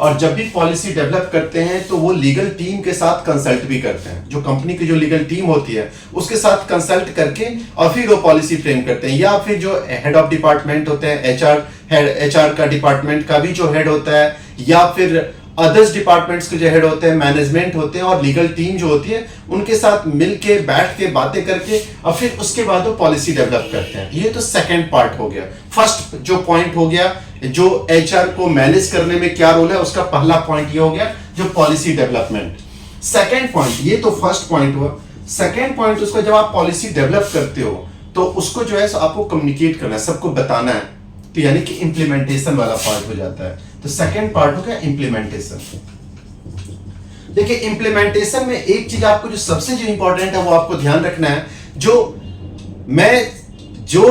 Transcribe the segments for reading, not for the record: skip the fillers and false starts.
और जब भी पॉलिसी डेवलप करते हैं तो वो लीगल टीम के साथ कंसल्ट भी करते हैं। जो कंपनी की जो लीगल टीम होती है उसके साथ कंसल्ट करके और फिर वो पॉलिसी फ्रेम करते हैं। या फिर जो हेड ऑफ डिपार्टमेंट होते हैं, एचआर का डिपार्टमेंट का भी जो हेड होता है, या फिर अदर्स डिपार्टमेंट्स के जो हेड होते हैं, मैनेजमेंट होते हैं और लीगल टीम जो होती है, उनके साथ मिलके बैठ के बातें करके और फिर उसके बाद वो पॉलिसी डेवलप करते हैं। ये तो सेकंड पार्ट हो गया। फर्स्ट जो पॉइंट हो गया, जो एचआर को मैनेज करने में क्या रोल है, उसका पहला पॉइंट ये हो गया जो पॉलिसी डेवलपमेंट। सेकंड पॉइंट, ये तो फर्स्ट पॉइंट हुआ। सेकंड पॉइंट उसका, जब आप पॉलिसी डेवलप करते हो तो उसको जो है आपको कम्युनिकेट करना है, सबको बताना है, तो यानी कि इंप्लीमेंटेशन वाला पार्ट हो जाता है। तो सेकंड पार्ट हो गया इंप्लीमेंटेशन। देखिए इंप्लीमेंटेशन में एक चीज आपको जो सबसे जो इंपॉर्टेंट है वो आपको ध्यान रखना है, जो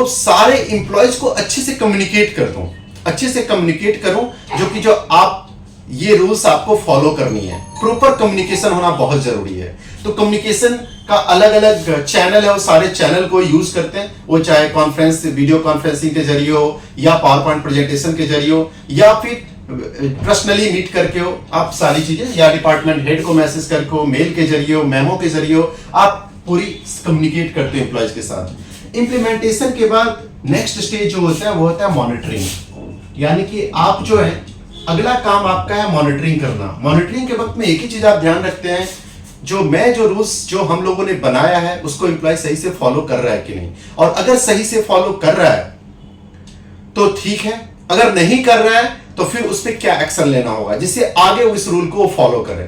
सारे इंप्लॉयज को अच्छे से कम्युनिकेट कर दूं, अच्छे से कम्युनिकेट करूं, जो कि जो आप ये रूल्स आपको फॉलो करनी है। प्रॉपर कम्युनिकेशन होना बहुत जरूरी है। तो कम्युनिकेशन का अलग अलग चैनल है, वो सारे चैनल को यूज करते हैं, वो चाहे कॉन्फ्रेंस, वीडियो कॉन्फ्रेंसिंग के जरिए हो, या पावर पॉइंट प्रेजेंटेशन के जरिए हो, या फिर पर्सनली मीट करके हो, आप सारी चीजें, या डिपार्टमेंट हेड को मैसेज करके हो, मेल के जरिए हो, मेमो के जरिए हो, आप पूरी कम्युनिकेट करते हो एम्प्लॉयज के साथ। इंप्लीमेंटेशन के बाद नेक्स्ट स्टेज जो होता है वो होता है मॉनिटरिंग। यानी कि आप जो है अगला काम आपका है मॉनिटरिंग करना। मॉनिटरिंग के वक्त में एक ही चीज आप ध्यान रखते हैं, जो रूल्स जो हम लोगों ने बनाया है उसको एम्प्लॉय सही से फॉलो कर रहा है कि नहीं, और अगर सही से फॉलो कर रहा है तो ठीक है, अगर नहीं कर रहा है तो फिर उस पर क्या एक्शन लेना होगा जिससे आगे उस रूल को फॉलो करे।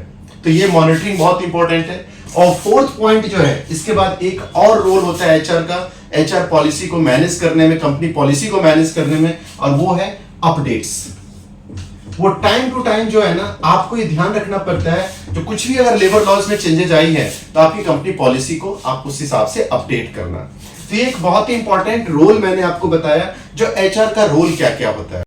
तो ये मॉनिटरिंग बहुत इंपॉर्टेंट है। और फोर्थ पॉइंट जो है, इसके बाद एक और रोल होता है एचआर का, एचआर पॉलिसी को मैनेज करने में, कंपनी पॉलिसी को मैनेज करने में, और वो है अपडेट्स। वो टाइम टू टाइम जो है ना, आपको ये ध्यान रखना पड़ता है, जो कुछ भी अगर लेबर लॉज में चेंजेस आई है तो आपकी कंपनी पॉलिसी को आप उस हिसाब से अपडेट करना। तो ये एक बहुत ही इंपॉर्टेंट रोल मैंने आपको बताया, जो एचआर का रोल क्या क्या होता है।